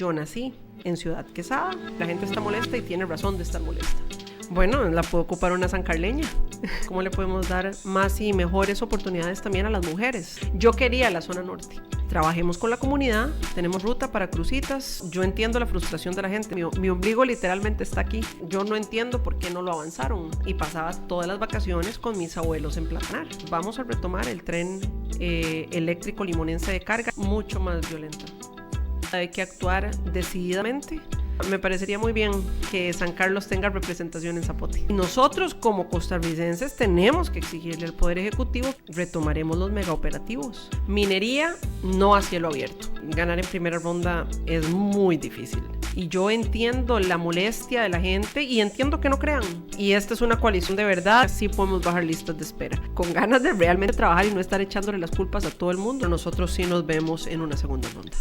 Yo nací en Ciudad Quesada. La gente está molesta y tiene razón de estar molesta. Bueno, la puedo ocupar una sancarleña. ¿Cómo le podemos dar más y mejores oportunidades también a las mujeres? Yo quería la zona norte. Trabajemos con la comunidad, tenemos ruta para crucitas. Yo entiendo la frustración de la gente. Mi ombligo literalmente está aquí. Yo no entiendo por qué no lo avanzaron. Y pasaba todas las vacaciones con mis abuelos en Platanar. Vamos a retomar el tren eléctrico limonense de carga, mucho más violenta. Hay que actuar decididamente. Me parecería muy bien que San Carlos tenga representación en Zapote. Y nosotros como costarricenses tenemos que exigirle al Poder Ejecutivo. Retomaremos los megaoperativos. Minería no a cielo abierto. Ganar en primera ronda es muy difícil. Y yo entiendo la molestia de la gente y entiendo que no crean. Y esta es una coalición de verdad. Sí podemos bajar listas de espera. Con ganas de realmente trabajar y no estar echándole las culpas a todo el mundo. Nosotros sí nos vemos en una segunda ronda.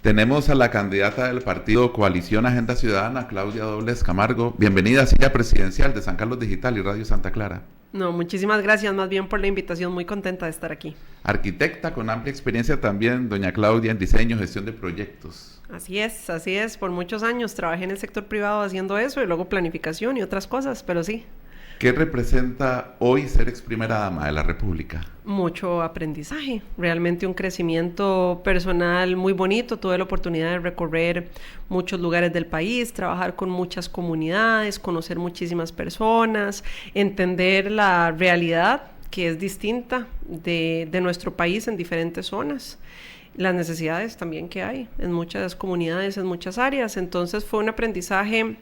Tenemos a la candidata del partido Coalición Agenda Ciudadana, Claudia Dobles Camargo. Bienvenida a Silla Presidencial de San Carlos Digital y Radio Santa Clara. No, muchísimas gracias más bien por la invitación, muy contenta de estar aquí. Arquitecta con amplia experiencia también, doña Claudia, en diseño, gestión de proyectos. Así es, por muchos años trabajé en el sector privado haciendo eso y luego planificación y otras cosas, pero sí. ¿Qué representa hoy ser ex primera dama de la República? Mucho aprendizaje, realmente un crecimiento personal muy bonito. Tuve la oportunidad de recorrer muchos lugares del país, trabajar con muchas comunidades, conocer muchísimas personas, entender la realidad que es distinta de nuestro país en diferentes zonas, las necesidades también que hay en muchas comunidades, en muchas áreas. Entonces fue un aprendizaje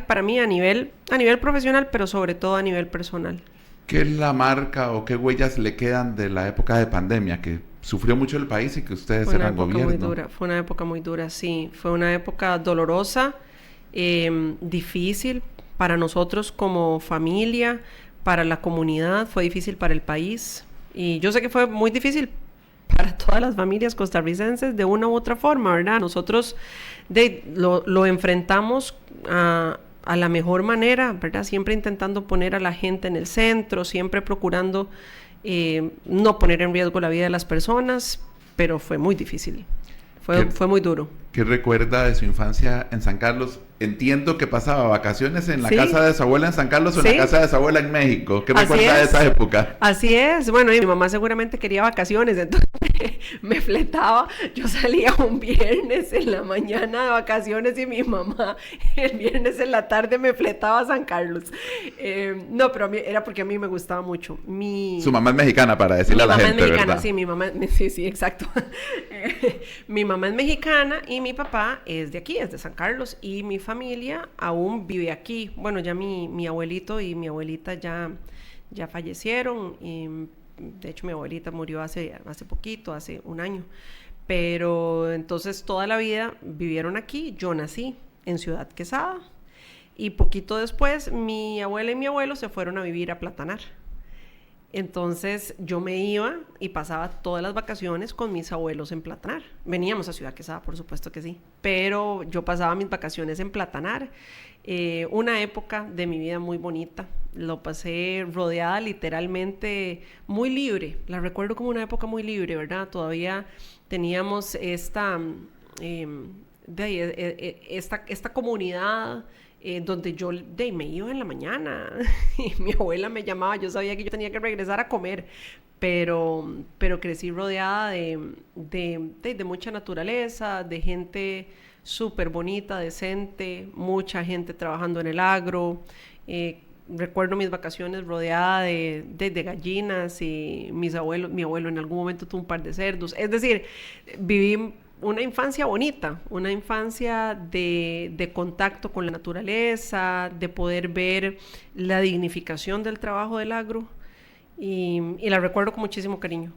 para mí a nivel profesional, pero sobre todo a nivel personal. ¿Qué es la marca o qué huellas le quedan de la época de pandemia que sufrió mucho el país y que ustedes eran gobierno? Fue una época muy dura, sí. Fue una época dolorosa, difícil para nosotros como familia, para la comunidad, fue difícil para el país. Y yo sé que fue muy difícil para todas las familias costarricenses de una u otra forma, ¿verdad? Nosotros lo enfrentamos a la mejor manera, ¿verdad? Siempre intentando poner a la gente en el centro, siempre procurando no poner en riesgo la vida de las personas, pero fue muy difícil, fue muy duro. ¿Qué recuerda de su infancia en San Carlos? Entiendo que pasaba vacaciones en la casa de su abuela en San Carlos o en la casa de su abuela en México. ¿Qué recuerda de esa época? Así es. Bueno, y mi mamá seguramente quería vacaciones, entonces me fletaba. Yo salía un viernes en la mañana de vacaciones y mi mamá el viernes en la tarde me fletaba a San Carlos. No, pero era porque a mí me gustaba mucho. Su mamá es mexicana, para decirle a la gente, ¿verdad? Mi mamá es mexicana, sí, exacto. Mi mamá es mexicana y mi papá es de aquí, es de San Carlos, y mi familia aún vive aquí. Bueno, ya mi abuelito y mi abuelita ya fallecieron, y de hecho mi abuelita murió hace poquito, hace un año, pero entonces toda la vida vivieron aquí. Yo nací en Ciudad Quesada y poquito después mi abuela y mi abuelo se fueron a vivir a Platanar. Entonces yo me iba y pasaba todas las vacaciones con mis abuelos en Platanar. Veníamos a Ciudad Quesada, por supuesto que sí, pero yo pasaba mis vacaciones en Platanar. Una época de mi vida muy bonita. Lo pasé rodeada literalmente, muy libre. La recuerdo como una época muy libre, ¿verdad? Todavía teníamos esta comunidad donde yo me iba en la mañana y mi abuela me llamaba. Yo sabía que yo tenía que regresar a comer, pero crecí rodeada de mucha naturaleza, de gente súper bonita, decente, mucha gente trabajando en el agro. Recuerdo mis vacaciones rodeada de gallinas, y mi abuelo en algún momento tuvo un par de cerdos. Es decir, viví una infancia bonita, una infancia de contacto con la naturaleza, de poder ver la dignificación del trabajo del agro, y la recuerdo con muchísimo cariño,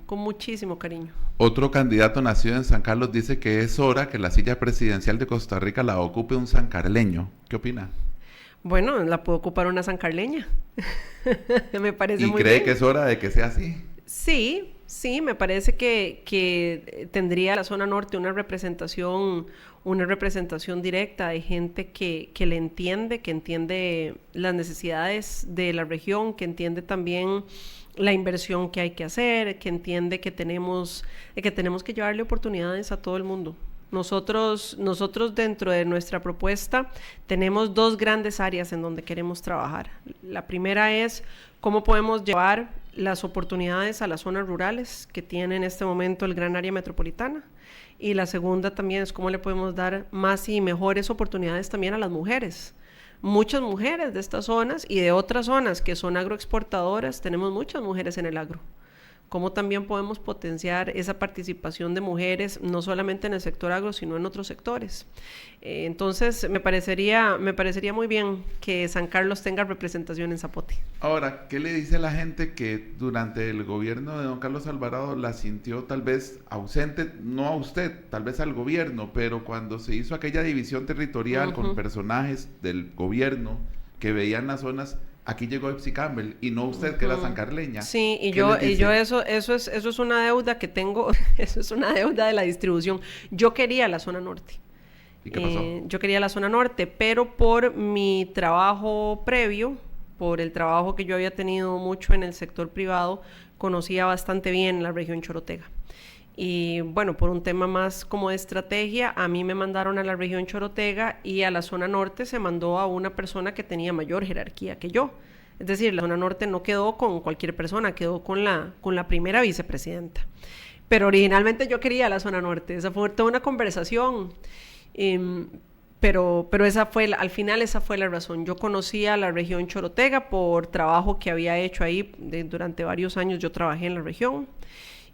Otro candidato nacido en San Carlos dice que es hora que la silla presidencial de Costa Rica la ocupe un sancarleño. ¿Qué opina? Bueno, la puedo ocupar una sancarleña. Me parece muy bien. ¿Y cree que es hora de que sea así? Sí, me parece que tendría la zona norte una representación directa de gente que le entiende, que entiende las necesidades de la región, que entiende también la inversión que hay que hacer, que entiende que tenemos que llevarle oportunidades a todo el mundo. Nosotros dentro de nuestra propuesta tenemos 2 grandes áreas en donde queremos trabajar. La primera es cómo podemos llevar las oportunidades a las zonas rurales que tiene en este momento el gran área metropolitana. Y la segunda también es cómo le podemos dar más y mejores oportunidades también a las mujeres. Muchas mujeres de estas zonas y de otras zonas que son agroexportadoras, tenemos muchas mujeres en el agro. Cómo también podemos potenciar esa participación de mujeres, no solamente en el sector agro, sino en otros sectores. Entonces, me parecería muy bien que San Carlos tenga representación en Zapote. Ahora, ¿qué le dice a la gente que durante el gobierno de don Carlos Alvarado la sintió tal vez ausente, no a usted, tal vez al gobierno, pero cuando se hizo aquella división territorial con personajes del gobierno que veían las zonas? Aquí llegó Epsi Campbell y no usted, que era sancarleña. Sí, y yo eso es una deuda que tengo, eso es una deuda de la distribución. Yo quería la zona norte. ¿Y qué pasó? Yo quería la zona norte, pero por mi trabajo previo, por el trabajo que yo había tenido mucho en el sector privado, conocía bastante bien la región Chorotega. Y bueno, por un tema más como de estrategia, a mí me mandaron a la región Chorotega y a la zona norte se mandó a una persona que tenía mayor jerarquía que yo. Es decir, la zona norte no quedó con cualquier persona, quedó con la primera vicepresidenta. Pero originalmente yo quería la zona norte, esa fue toda una conversación. Pero al final esa fue la razón. Yo conocía la región Chorotega por trabajo que había hecho ahí. Durante varios años yo trabajé en la región.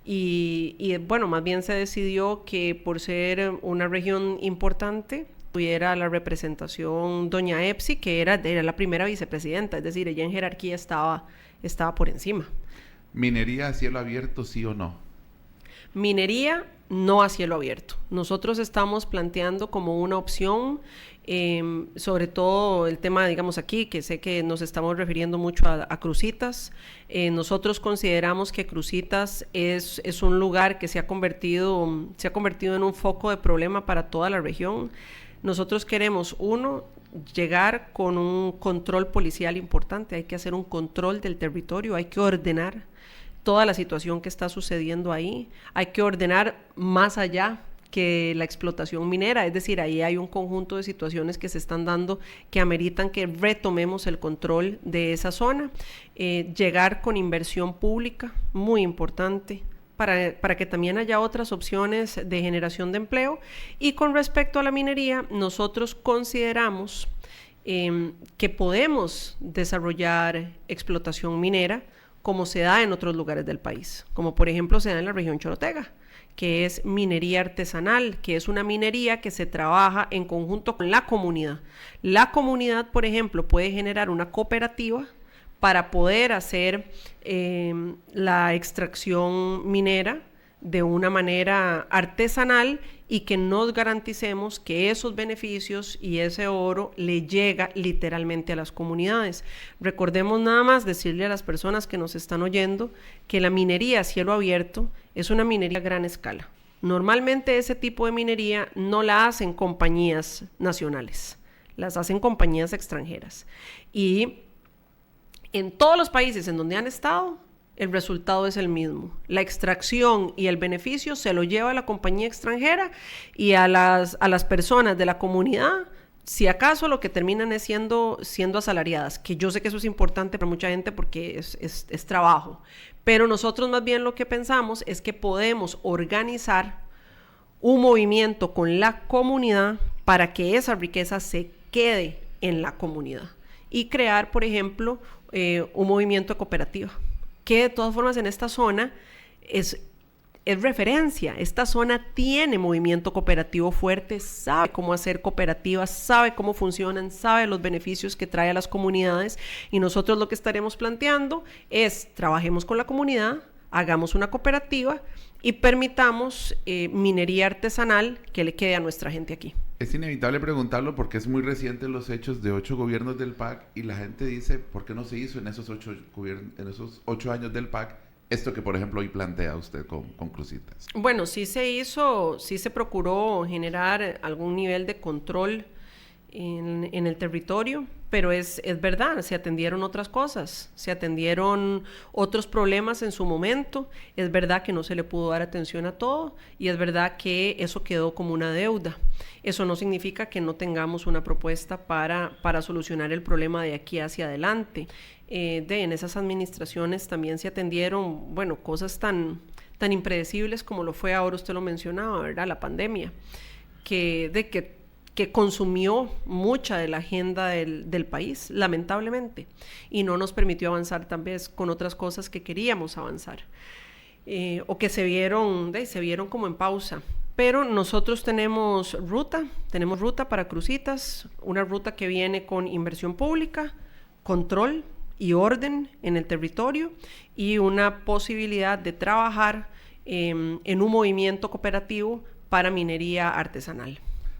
Y bueno, más bien se decidió que por ser una región importante tuviera la representación doña Epsi, que era la primera vicepresidenta, es decir, ella en jerarquía estaba por encima. ¿Minería a cielo abierto, sí o no? Minería no a cielo abierto. Nosotros estamos planteando como una opción, sobre todo el tema, digamos aquí, que sé que nos estamos refiriendo mucho a Cruzitas. Nosotros consideramos que Cruzitas es un lugar que se ha convertido en un foco de problema para toda la región. Nosotros queremos, llegar con un control policial importante. Hay que hacer un control del territorio, hay que ordenar toda la situación que está sucediendo ahí, hay que ordenar más allá que la explotación minera, es decir, ahí hay un conjunto de situaciones que se están dando que ameritan que retomemos el control de esa zona, llegar con inversión pública, muy importante, para que también haya otras opciones de generación de empleo. Y con respecto a la minería, nosotros consideramos que podemos desarrollar explotación minera como se da en otros lugares del país, como por ejemplo se da en la región Chorotega, que es minería artesanal, que es una minería que se trabaja en conjunto con la comunidad. La comunidad, por ejemplo, puede generar una cooperativa para poder hacer la extracción minera de una manera artesanal y que nos garanticemos que esos beneficios y ese oro le llega literalmente a las comunidades. Recordemos nada más decirle a las personas que nos están oyendo que la minería a cielo abierto es una minería a gran escala. Normalmente ese tipo de minería no la hacen compañías nacionales, las hacen compañías extranjeras. Y en todos los países en donde han estado, el resultado es el mismo. La extracción y el beneficio se lo lleva la compañía extranjera y a las personas de la comunidad, si acaso lo que terminan es siendo asalariadas, que yo sé que eso es importante para mucha gente porque es trabajo. Pero nosotros más bien lo que pensamos es que podemos organizar un movimiento con la comunidad para que esa riqueza se quede en la comunidad y crear, por ejemplo, un movimiento cooperativa, que de todas formas en esta zona es referencia. Esta zona tiene movimiento cooperativo fuerte, sabe cómo hacer cooperativas, sabe cómo funcionan, sabe los beneficios que trae a las comunidades, y nosotros lo que estaremos planteando es trabajemos con la comunidad, hagamos una cooperativa y permitamos minería artesanal que le quede a nuestra gente aquí. Es inevitable preguntarlo porque es muy reciente los hechos de 8 gobiernos del PAC y la gente dice, ¿por qué no se hizo en esos 8 años del PAC esto que, por ejemplo, hoy plantea usted con Cruzitas? Bueno, sí se hizo, sí se procuró generar algún nivel de control en el territorio, pero es verdad, se atendieron otras cosas, se atendieron otros problemas en su momento, es verdad que no se le pudo dar atención a todo y es verdad que eso quedó como una deuda. Eso no significa que no tengamos una propuesta para solucionar el problema de aquí hacia adelante. En esas administraciones también se atendieron, bueno, cosas tan impredecibles como lo fue, ahora usted lo mencionaba, ¿verdad? La pandemia, que consumió mucha de la agenda del país, lamentablemente, y no nos permitió avanzar tal vez con otras cosas que queríamos avanzar, o que se vieron como en pausa. Pero nosotros tenemos ruta para Cruzitas, una ruta que viene con inversión pública, control y orden en el territorio y una posibilidad de trabajar en un movimiento cooperativo para minería artesanal.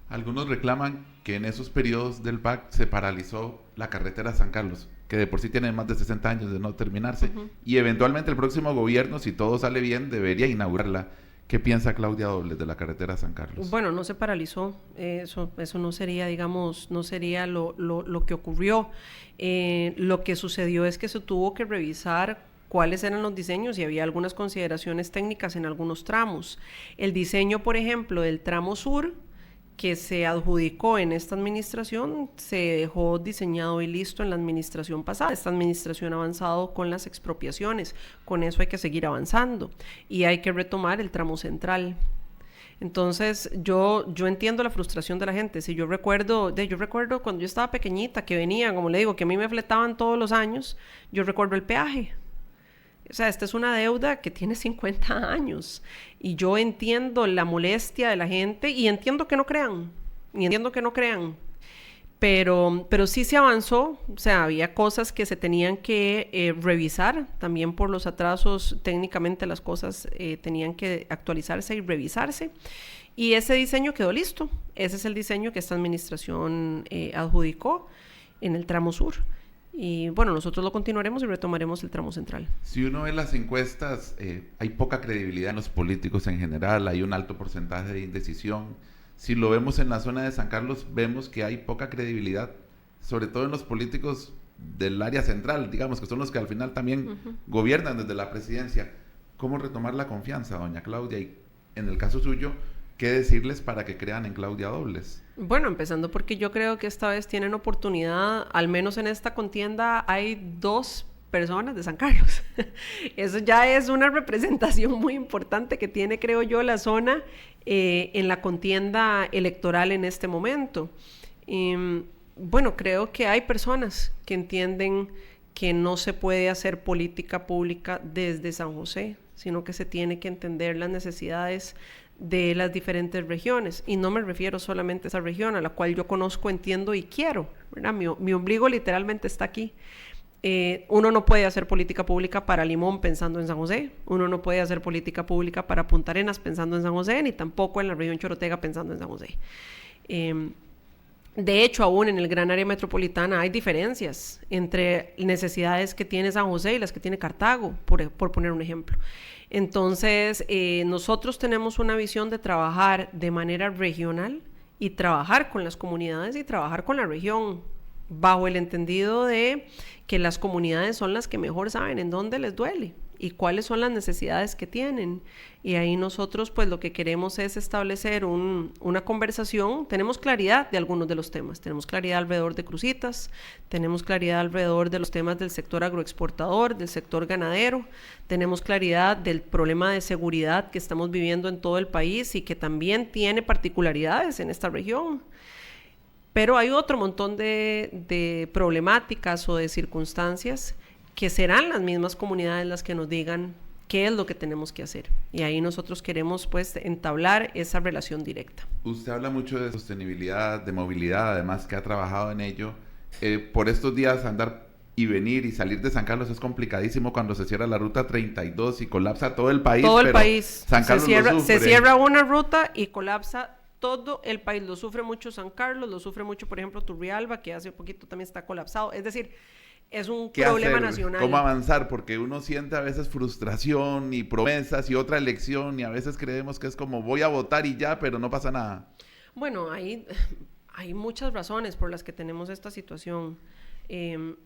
Algunos reclaman que en esos periodos del PAC se paralizó la carretera San Carlos, que de por sí tiene más de 60 años de no terminarse, y eventualmente el próximo gobierno, si todo sale bien, debería inaugurarla. ¿Qué piensa Claudia Dobles de la carretera San Carlos? Bueno, no se paralizó, eso no sería, digamos, no sería lo que ocurrió. Lo que sucedió es que se tuvo que revisar cuáles eran los diseños y había algunas consideraciones técnicas en algunos tramos. El diseño, por ejemplo, del tramo sur, que se adjudicó en esta administración, se dejó diseñado y listo en la administración pasada. Esta administración ha avanzado con las expropiaciones, con eso hay que seguir avanzando y hay que retomar el tramo central. Entonces yo entiendo la frustración de la gente. Si yo recuerdo cuando yo estaba pequeñita, que venían, como le digo, que a mí me fletaban todos los años, yo recuerdo el peaje. O sea, esta es una deuda que tiene 50 años y yo entiendo la molestia de la gente y entiendo que no crean, pero sí se avanzó. O sea, había cosas que se tenían que revisar, también por los atrasos, técnicamente las cosas tenían que actualizarse y revisarse, y ese diseño quedó listo. Ese es el diseño que esta administración adjudicó en el tramo sur. Y bueno, nosotros lo continuaremos y retomaremos el tramo central. Si uno ve las encuestas, hay poca credibilidad en los políticos en general, hay un alto porcentaje de indecisión. Si lo vemos en la zona de San Carlos, vemos que hay poca credibilidad, sobre todo en los políticos del área central, digamos, que son los que al final también gobiernan desde la presidencia. ¿Cómo retomar la confianza, doña Claudia? Y en el caso suyo, ¿qué decirles para que crean en Claudia Dobles? Bueno, empezando porque yo creo que esta vez tienen oportunidad, al menos en esta contienda hay 2 personas de San Carlos. Eso ya es una representación muy importante que tiene, creo yo, la zona en la contienda electoral en este momento. Bueno, creo que hay personas que entienden que no se puede hacer política pública desde San José, sino que se tiene que entender las necesidades de las diferentes regiones, y no me refiero solamente a esa región a la cual yo conozco, entiendo y quiero, ¿verdad? Mi ombligo literalmente está aquí. Uno no puede hacer política pública para Limón pensando en San José, uno no puede hacer política pública para Punta Arenas pensando en San José, ni tampoco en la región Chorotega pensando en San José. De hecho, aún en el gran área metropolitana hay diferencias entre necesidades que tiene San José y las que tiene Cartago, por poner un ejemplo. Entonces, nosotros tenemos una visión de trabajar de manera regional y trabajar con las comunidades y trabajar con la región, bajo el entendido de que las comunidades son las que mejor saben en dónde les duele y cuáles son las necesidades que tienen. Y ahí nosotros pues lo que queremos es establecer una conversación. Tenemos claridad de algunos de los temas, tenemos claridad alrededor de Cruzitas, tenemos claridad alrededor de los temas del sector agroexportador, del sector ganadero, tenemos claridad del problema de seguridad que estamos viviendo en todo el país y que también tiene particularidades en esta región. Pero hay otro montón de problemáticas o de circunstancias que serán las mismas comunidades las que nos digan qué es lo que tenemos que hacer. Y ahí nosotros queremos pues entablar esa relación directa. Usted habla mucho de sostenibilidad, de movilidad, además que ha trabajado en ello. Por estos días andar y venir y salir de San Carlos es complicadísimo cuando se cierra la ruta 32 y colapsa todo el país. Todo el país. San Carlos se cierra una ruta y colapsa todo el país. Lo sufre mucho San Carlos, lo sufre mucho, por ejemplo, Turrialba, que hace poquito también está colapsado. Es decir, es un problema nacional. ¿Cómo avanzar? Porque uno siente a veces frustración y promesas y otra elección y a veces creemos que es como voy a votar y ya, pero no pasa nada. Bueno, Hay muchas razones por las que tenemos esta situación.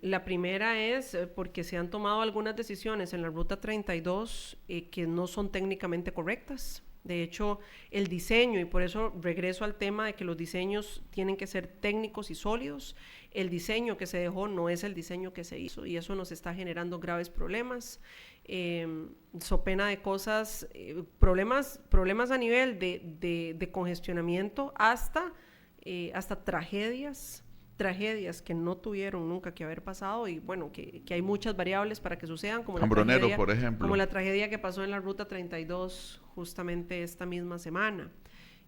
La primera es porque se han tomado algunas decisiones en la Ruta 32 que no son técnicamente correctas. De hecho, el diseño, y por eso regreso al tema de que los diseños tienen que ser técnicos y sólidos, el diseño que se dejó no es el diseño que se hizo y eso nos está generando graves problemas. So pena de cosas, problemas a nivel de congestionamiento hasta tragedias que no tuvieron nunca que haber pasado y bueno, que hay muchas variables para que sucedan, como Cambronero, por ejemplo. Como la tragedia que pasó en la Ruta 32 justamente esta misma semana.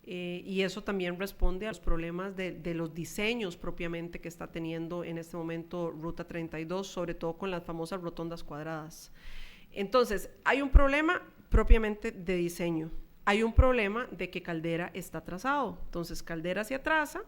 Y eso también responde a los problemas de los diseños propiamente que está teniendo en este momento Ruta 32, sobre todo con las famosas rotondas cuadradas. Entonces, hay un problema propiamente de diseño. Hay un problema de que Caldera está atrasado. Entonces, Caldera se atrasa.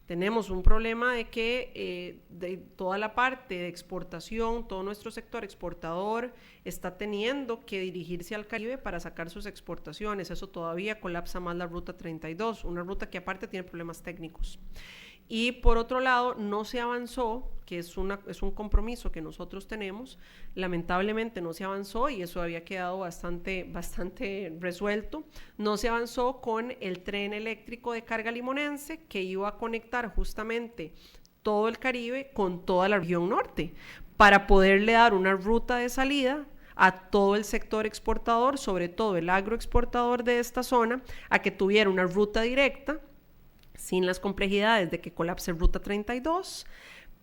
Tenemos un problema de que de toda la parte de exportación, todo nuestro sector exportador está teniendo que dirigirse al Caribe para sacar sus exportaciones. Eso todavía colapsa más la Ruta 32, una ruta que aparte tiene problemas técnicos. Y por otro lado, no se avanzó, que es un compromiso que nosotros tenemos, lamentablemente no se avanzó y eso había quedado bastante resuelto, no se avanzó con el tren eléctrico de carga limonense que iba a conectar justamente todo el Caribe con toda la región norte, para poderle dar una ruta de salida a todo el sector exportador, sobre todo el agroexportador de esta zona, a que tuviera una ruta directa sin las complejidades de que colapse Ruta 32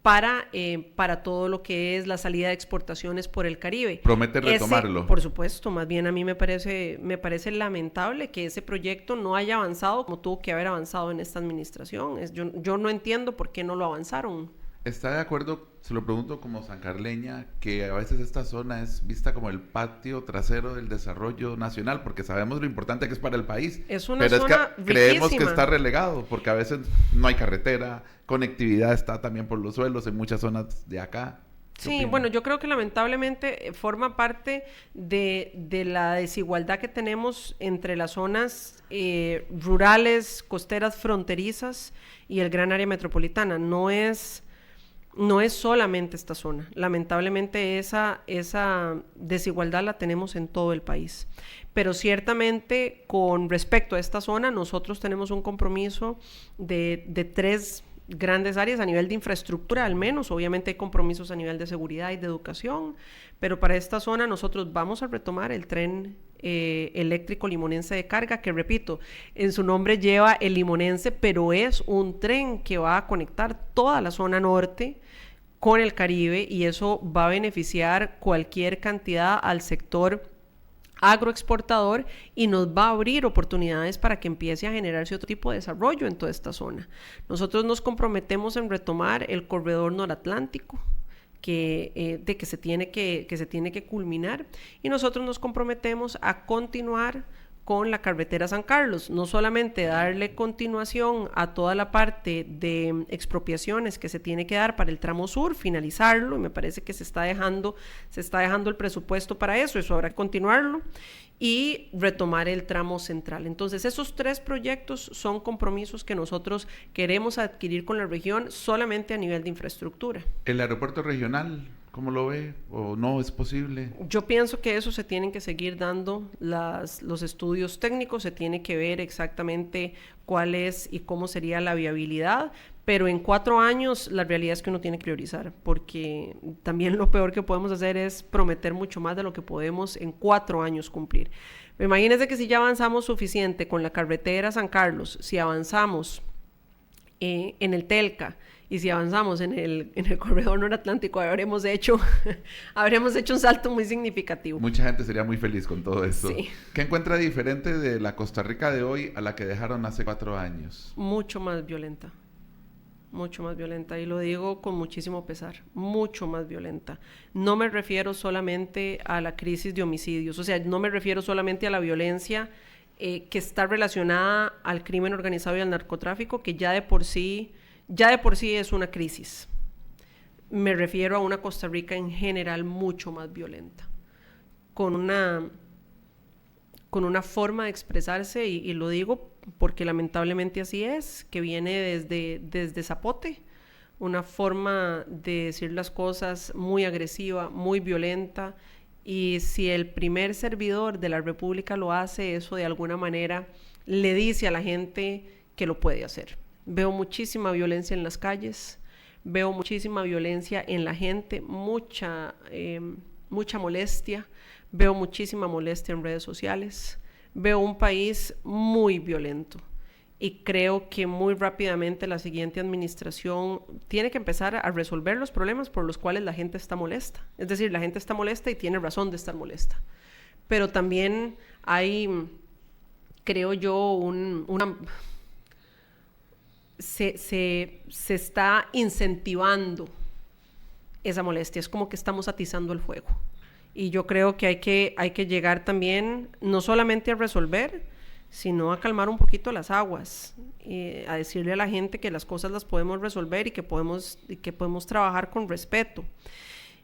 para todo lo que es la salida de exportaciones por el Caribe. ¿Promete retomarlo? Por supuesto, más bien a mí me parece lamentable que ese proyecto no haya avanzado como tuvo que haber avanzado en esta administración. Yo no entiendo por qué no lo avanzaron. ¿Está de acuerdo, se lo pregunto como sancarleña, que a veces esta zona es vista como el patio trasero del desarrollo nacional? Porque sabemos lo importante que es para el país. Es una pero zona es que creemos que está relegado, porque a veces no hay carretera, conectividad está también por los suelos en muchas zonas de acá. Sí, bueno, yo creo que lamentablemente forma parte de la desigualdad que tenemos entre las zonas rurales, costeras, fronterizas y el gran área metropolitana. No es solamente esta zona. Lamentablemente esa desigualdad la tenemos en todo el país. Pero ciertamente con respecto a esta zona, nosotros tenemos un compromiso de 3 grandes áreas a nivel de infraestructura, al menos. Obviamente hay compromisos a nivel de seguridad y de educación, pero para esta zona nosotros vamos a retomar el tren eléctrico limonense de carga, que repito, en su nombre lleva el limonense, pero es un tren que va a conectar toda la zona norte con el Caribe y eso va a beneficiar cualquier cantidad al sector agroexportador y nos va a abrir oportunidades para que empiece a generarse otro tipo de desarrollo en toda esta zona. Nosotros nos comprometemos en retomar el corredor noratlántico que se tiene que culminar y nosotros nos comprometemos a continuar con la carretera San Carlos, no solamente darle continuación a toda la parte de expropiaciones que se tiene que dar para el tramo sur, finalizarlo, y me parece que se está dejando el presupuesto para eso habrá que continuarlo, y retomar el tramo central. Entonces, esos 3 proyectos son compromisos que nosotros queremos adquirir con la región solamente a nivel de infraestructura. ¿El aeropuerto regional, cómo lo ve? ¿O no es posible? Yo pienso que eso se tienen que seguir dando los estudios técnicos, se tiene que ver exactamente cuál es y cómo sería la viabilidad, pero en 4 años la realidad es que uno tiene que priorizar, porque también lo peor que podemos hacer es prometer mucho más de lo que podemos en 4 años cumplir. Imagínense que si ya avanzamos suficiente con la carretera San Carlos, si avanzamos en el Telca, y si avanzamos en el corredor noratlántico, habremos hecho un salto muy significativo. Mucha gente sería muy feliz con todo esto. Sí. ¿Qué encuentra diferente de la Costa Rica de hoy a la que dejaron hace 4 años? Mucho más violenta, y lo digo con muchísimo pesar, mucho más violenta. No me refiero solamente a la crisis de homicidios, o sea, no me refiero solamente a la violencia que está relacionada al crimen organizado y al narcotráfico, que ya de por sí es una crisis. Me refiero a una Costa Rica en general mucho más violenta, con una forma de expresarse, y lo digo porque lamentablemente así es, que viene desde Zapote, una forma de decir las cosas muy agresiva, muy violenta, y si el primer servidor de la República lo hace, eso de alguna manera le dice a la gente que lo puede hacer. Veo muchísima violencia en las calles, veo muchísima violencia en la gente, mucha molestia, veo muchísima molestia en redes sociales, veo un país muy violento y creo que muy rápidamente la siguiente administración tiene que empezar a resolver los problemas por los cuales la gente está molesta. Es decir, la gente está molesta y tiene razón de estar molesta. Pero también hay, creo yo, se está incentivando esa molestia. Es como que estamos atizando el fuego. Y yo creo que hay que llegar también, no solamente a resolver, sino a calmar un poquito las aguas, a decirle a la gente que las cosas las podemos resolver y que podemos trabajar con respeto.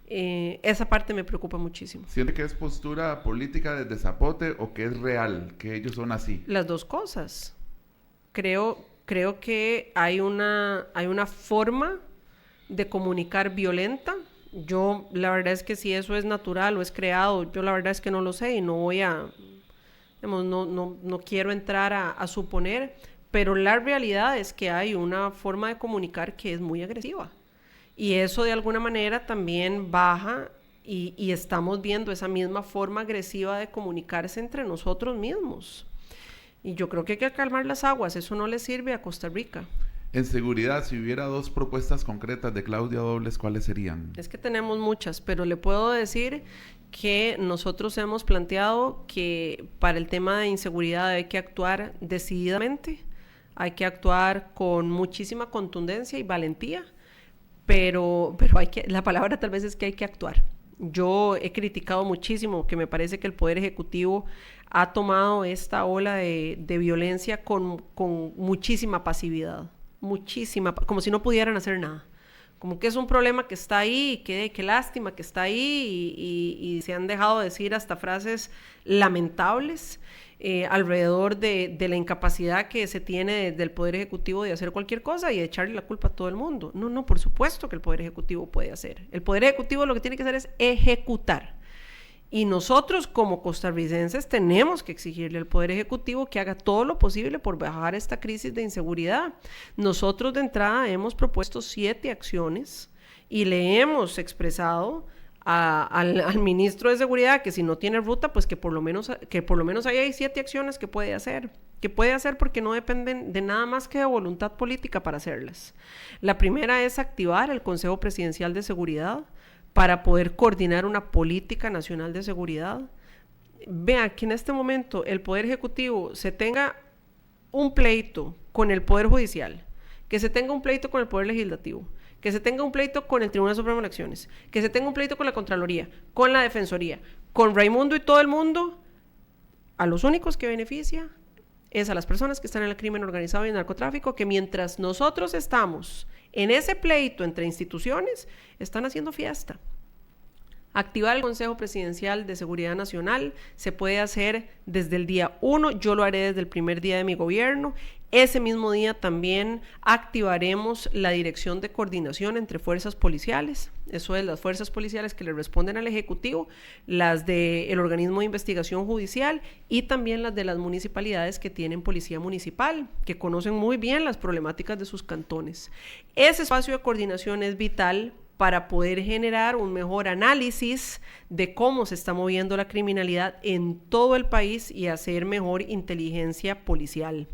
Esa parte me preocupa muchísimo. ¿Siente que es postura política desde Zapote o que es real, que ellos son así? Las dos cosas. Creo que hay una forma de comunicar violenta. Yo la verdad es que si eso es natural o es creado, yo la verdad es que no lo sé y no voy a, digamos, no quiero entrar a suponer, pero la realidad es que hay una forma de comunicar que es muy agresiva y eso de alguna manera también baja y estamos viendo esa misma forma agresiva de comunicarse entre nosotros mismos y yo creo que hay que calmar las aguas, eso no le sirve a Costa Rica. En seguridad, si hubiera 2 propuestas concretas de Claudia Dobles, ¿cuáles serían? Es que tenemos muchas, pero le puedo decir que nosotros hemos planteado que para el tema de inseguridad hay que actuar decididamente, hay que actuar con muchísima contundencia y valentía, pero la palabra tal vez es que hay que actuar. Yo he criticado muchísimo que me parece que el Poder Ejecutivo ha tomado esta ola de violencia con muchísima pasividad. Muchísima, como si no pudieran hacer nada, como que es un problema que está ahí, qué lástima que está ahí y se han dejado decir hasta frases lamentables alrededor de la incapacidad que se tiene del Poder Ejecutivo de hacer cualquier cosa y de echarle la culpa a todo el mundo. No, por supuesto que el Poder Ejecutivo puede hacer. El Poder Ejecutivo lo que tiene que hacer es ejecutar. Y nosotros como costarricenses tenemos que exigirle al Poder Ejecutivo que haga todo lo posible por bajar esta crisis de inseguridad. Nosotros de entrada hemos propuesto 7 acciones y le hemos expresado al ministro de Seguridad que si no tiene ruta, pues que por lo menos ahí hay 7 acciones que puede hacer porque no dependen de nada más que de voluntad política para hacerlas. La primera es activar el Consejo Presidencial de Seguridad para poder coordinar una política nacional de seguridad. Vea que en este momento el Poder Ejecutivo se tenga un pleito con el Poder Judicial, que se tenga un pleito con el Poder Legislativo, que se tenga un pleito con el Tribunal Supremo de Elecciones, que se tenga un pleito con la Contraloría, con la Defensoría, con Raimundo y todo el mundo, a los únicos que beneficia es a las personas que están en el crimen organizado y el narcotráfico, que mientras nosotros estamos en ese pleito entre instituciones, están haciendo fiesta. Activar el Consejo Presidencial de Seguridad Nacional se puede hacer desde el día 1, yo lo haré desde el primer día de mi gobierno. Ese mismo día también activaremos la Dirección de Coordinación entre Fuerzas Policiales, eso es las fuerzas policiales que le responden al Ejecutivo, las del Organismo de Investigación Judicial y también las de las municipalidades que tienen policía municipal, que conocen muy bien las problemáticas de sus cantones. Ese espacio de coordinación es vital para poder generar un mejor análisis de cómo se está moviendo la criminalidad en todo el país y hacer mejor inteligencia policial.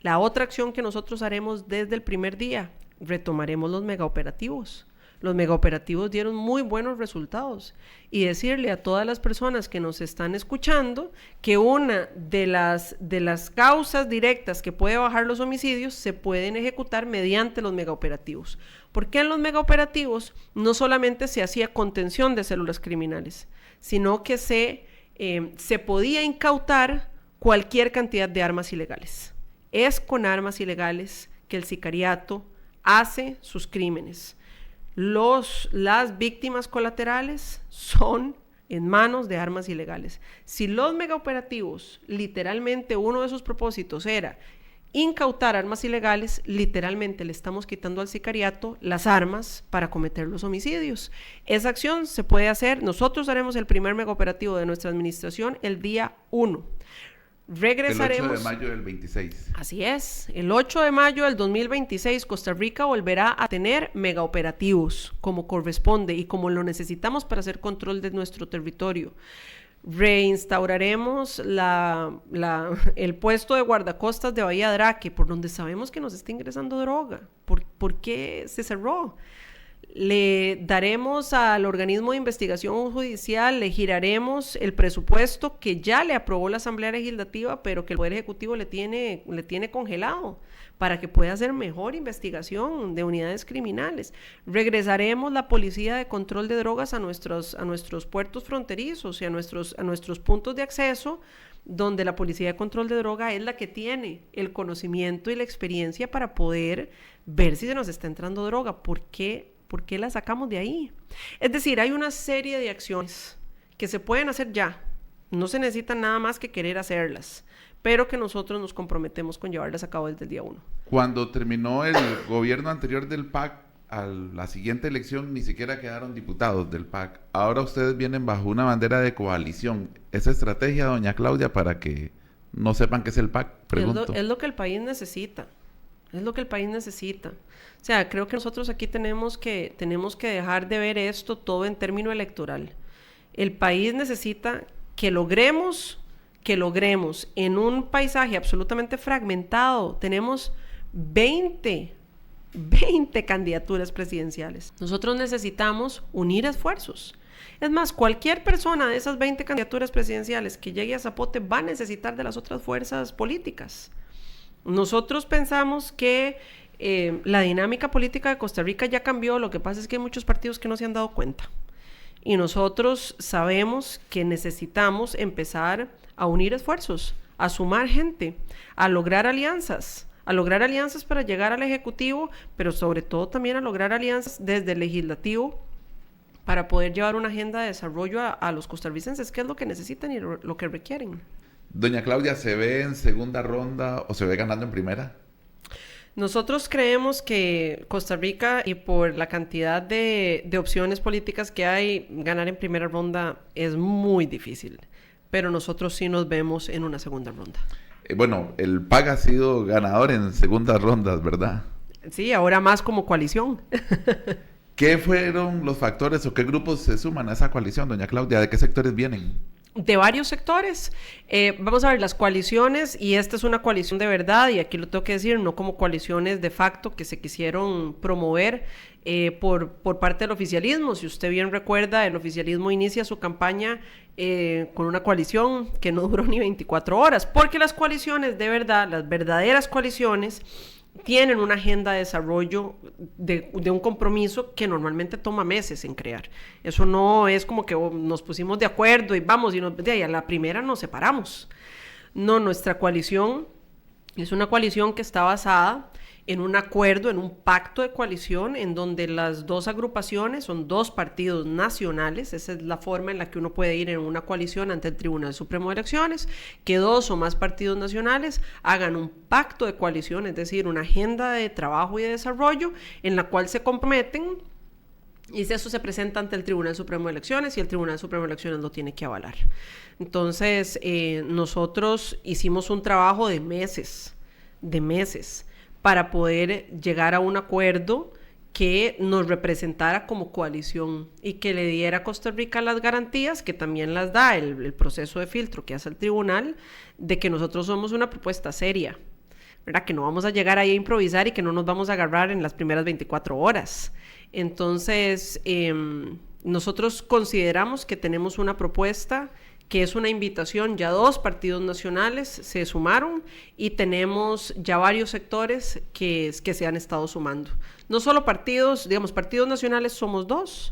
La otra acción que nosotros haremos desde el primer día, retomaremos los megaoperativos. Los megaoperativos dieron muy buenos resultados y decirle a todas las personas que nos están escuchando que una de las causas directas que puede bajar los homicidios se pueden ejecutar mediante los megaoperativos. Porque en los megaoperativos no solamente se hacía contención de células criminales, sino que se podía incautar cualquier cantidad de armas ilegales. Es con armas ilegales que el sicariato hace sus crímenes. Las víctimas colaterales son en manos de armas ilegales. Si los megaoperativos, literalmente uno de sus propósitos era incautar armas ilegales, literalmente le estamos quitando al sicariato las armas para cometer los homicidios. Esa acción se puede hacer, nosotros haremos el primer megaoperativo de nuestra administración el día 1. Regresaremos. El 8 de mayo del 26. Así es, el 8 de mayo del 2026 Costa Rica volverá a tener megaoperativos como corresponde y como lo necesitamos para hacer control de nuestro territorio. Reinstauraremos el puesto de guardacostas de Bahía Draque, por donde sabemos que nos está ingresando droga. ¿Por qué se cerró? Le daremos al organismo de investigación judicial, le giraremos el presupuesto que ya le aprobó la Asamblea Legislativa, pero que el Poder Ejecutivo le tiene congelado para que pueda hacer mejor investigación de unidades criminales. Regresaremos la Policía de Control de Drogas a nuestros puertos fronterizos y a nuestros puntos de acceso, donde la Policía de Control de Droga es la que tiene el conocimiento y la experiencia para poder ver si se nos está entrando droga. ¿Por qué la sacamos de ahí? Es decir, hay una serie de acciones que se pueden hacer ya. No se necesita nada más que querer hacerlas, pero que nosotros nos comprometemos con llevarlas a cabo desde el día 1. Cuando terminó el gobierno anterior del PAC, a la siguiente elección ni siquiera quedaron diputados del PAC. Ahora ustedes vienen bajo una bandera de coalición. ¿Esa estrategia, doña Claudia, para que no sepan qué es el PAC? Pregunto. Es lo que el país necesita. Es lo que el país necesita. O sea, creo que nosotros aquí tenemos que dejar de ver esto todo en término electoral. El país necesita que logremos en un paisaje absolutamente fragmentado. Tenemos 20 candidaturas presidenciales. Nosotros necesitamos unir esfuerzos. Es más, cualquier persona de esas 20 candidaturas presidenciales que llegue a Zapote va a necesitar de las otras fuerzas políticas. Nosotros pensamos que la dinámica política de Costa Rica ya cambió. Lo que pasa es que hay muchos partidos que no se han dado cuenta. Y nosotros sabemos que necesitamos empezar a unir esfuerzos, a sumar gente, a lograr alianzas para llegar al Ejecutivo, pero sobre todo también a lograr alianzas desde el Legislativo para poder llevar una agenda de desarrollo a los costarricenses, que es lo que necesitan y lo que requieren. Doña Claudia, ¿se ve en segunda ronda o se ve ganando en primera? Nosotros creemos que Costa Rica, y por la cantidad de opciones políticas que hay, ganar en primera ronda es muy difícil, pero nosotros sí nos vemos en una segunda ronda. Bueno, el PAC ha sido ganador en segundas rondas, ¿verdad? Sí, ahora más como coalición. ¿Qué fueron los factores o qué grupos se suman a esa coalición, doña Claudia? ¿De qué sectores vienen? De varios sectores. Vamos a ver las coaliciones, y esta es una coalición de verdad, y aquí lo tengo que decir, no como coaliciones de facto que se quisieron promover por parte del oficialismo. Si usted bien recuerda, el oficialismo inicia su campaña con una coalición que no duró ni 24 horas, porque las coaliciones de verdad, las verdaderas coaliciones, tienen una agenda de desarrollo de un compromiso que normalmente toma meses en crear. Eso no es como que nos pusimos de acuerdo y vamos, y a la primera nos separamos. No, nuestra coalición es una coalición que está basada en un acuerdo, en un pacto de coalición, en donde las dos agrupaciones son dos partidos nacionales. Esa es la forma en la que uno puede ir en una coalición ante el Tribunal Supremo de Elecciones, que dos o más partidos nacionales hagan un pacto de coalición, es decir, una agenda de trabajo y de desarrollo en la cual se comprometen, y eso se presenta ante el Tribunal Supremo de Elecciones, y el Tribunal Supremo de Elecciones lo tiene que avalar. Entonces, nosotros hicimos un trabajo de meses, para poder llegar a un acuerdo que nos representara como coalición y que le diera a Costa Rica las garantías que también las da el proceso de filtro que hace el tribunal, de que nosotros somos una propuesta seria, ¿verdad? Que no vamos a llegar ahí a improvisar y que no nos vamos a agarrar en las primeras 24 horas. Entonces, nosotros consideramos que tenemos una propuesta que es una invitación. Ya dos partidos nacionales se sumaron y tenemos ya varios sectores que se han estado sumando. No solo partidos nacionales somos dos,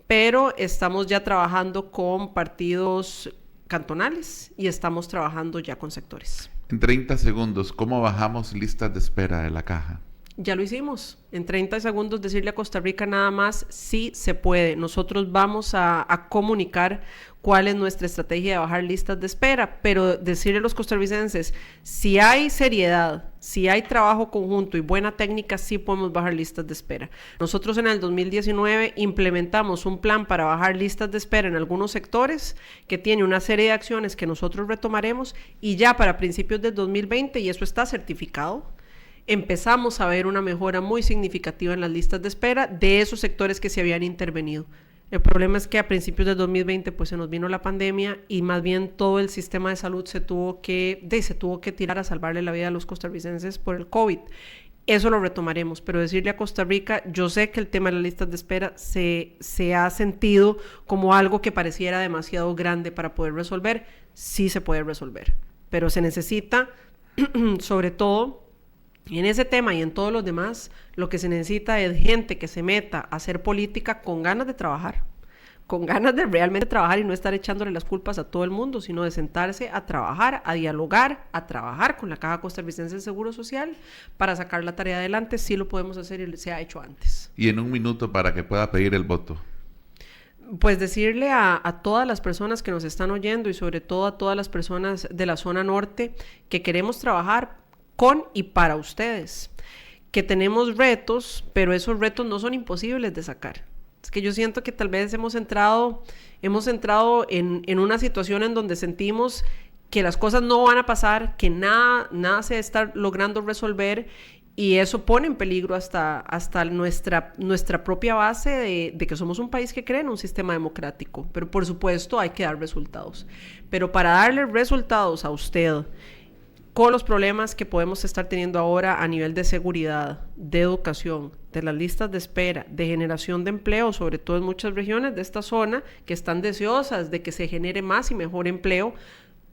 pero estamos ya trabajando con partidos cantonales y estamos trabajando ya con sectores. En 30 segundos, ¿cómo bajamos listas de espera de la caja? Ya lo hicimos. En 30 segundos decirle a Costa Rica nada más, sí se puede. Nosotros vamos a comunicar cuál es nuestra estrategia de bajar listas de espera, pero decirle a los costarricenses, si hay seriedad, si hay trabajo conjunto y buena técnica, sí podemos bajar listas de espera. Nosotros en el 2019 implementamos un plan para bajar listas de espera en algunos sectores que tiene una serie de acciones que nosotros retomaremos y ya para principios del 2020, y eso está certificado, empezamos a ver una mejora muy significativa en las listas de espera de esos sectores que se habían intervenido. El problema es que a principios de 2020 pues se nos vino la pandemia y más bien todo el sistema de salud se tuvo que tirar a salvarle la vida a los costarricenses por el COVID. Eso lo retomaremos, pero decirle a Costa Rica, yo sé que el tema de las listas de espera se ha sentido como algo que pareciera demasiado grande para poder resolver. Sí se puede resolver, pero se necesita, sobre todo en ese tema y en todos los demás, lo que se necesita es gente que se meta a hacer política con ganas de trabajar, con ganas de realmente trabajar y no estar echándole las culpas a todo el mundo, sino de sentarse a trabajar, a dialogar, a trabajar con la Caja Costarricense de Seguro Social para sacar la tarea adelante. Sí lo podemos hacer y se ha hecho antes. Y en un minuto para que pueda pedir el voto. Pues decirle a todas las personas que nos están oyendo y sobre todo a todas las personas de la zona norte que queremos trabajar con y para ustedes, que tenemos retos, pero esos retos no son imposibles de sacar. Es que yo siento que tal vez hemos entrado en una situación en donde sentimos que las cosas no van a pasar, que nada se está logrando resolver, y eso pone en peligro hasta nuestra propia base de que somos un país que cree en un sistema democrático. Pero por supuesto hay que dar resultados. Pero para darle resultados a usted, con los problemas que podemos estar teniendo ahora a nivel de seguridad, de educación, de las listas de espera, de generación de empleo, sobre todo en muchas regiones de esta zona que están deseosas de que se genere más y mejor empleo,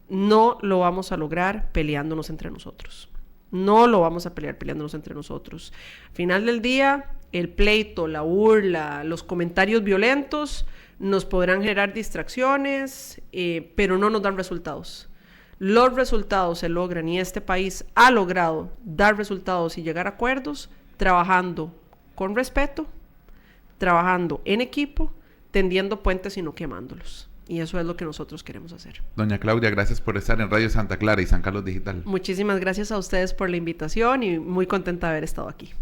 no lo vamos a lograr peleándonos entre nosotros. No lo vamos a pelear peleándonos entre nosotros. Al final del día, el pleito, la burla, los comentarios violentos nos podrán generar distracciones, pero no nos dan resultados. Los resultados se logran y este país ha logrado dar resultados y llegar a acuerdos trabajando con respeto, trabajando en equipo, tendiendo puentes y no quemándolos. Y eso es lo que nosotros queremos hacer. Doña Claudia, gracias por estar en Radio Santa Clara y San Carlos Digital. Muchísimas gracias a ustedes por la invitación y muy contenta de haber estado aquí.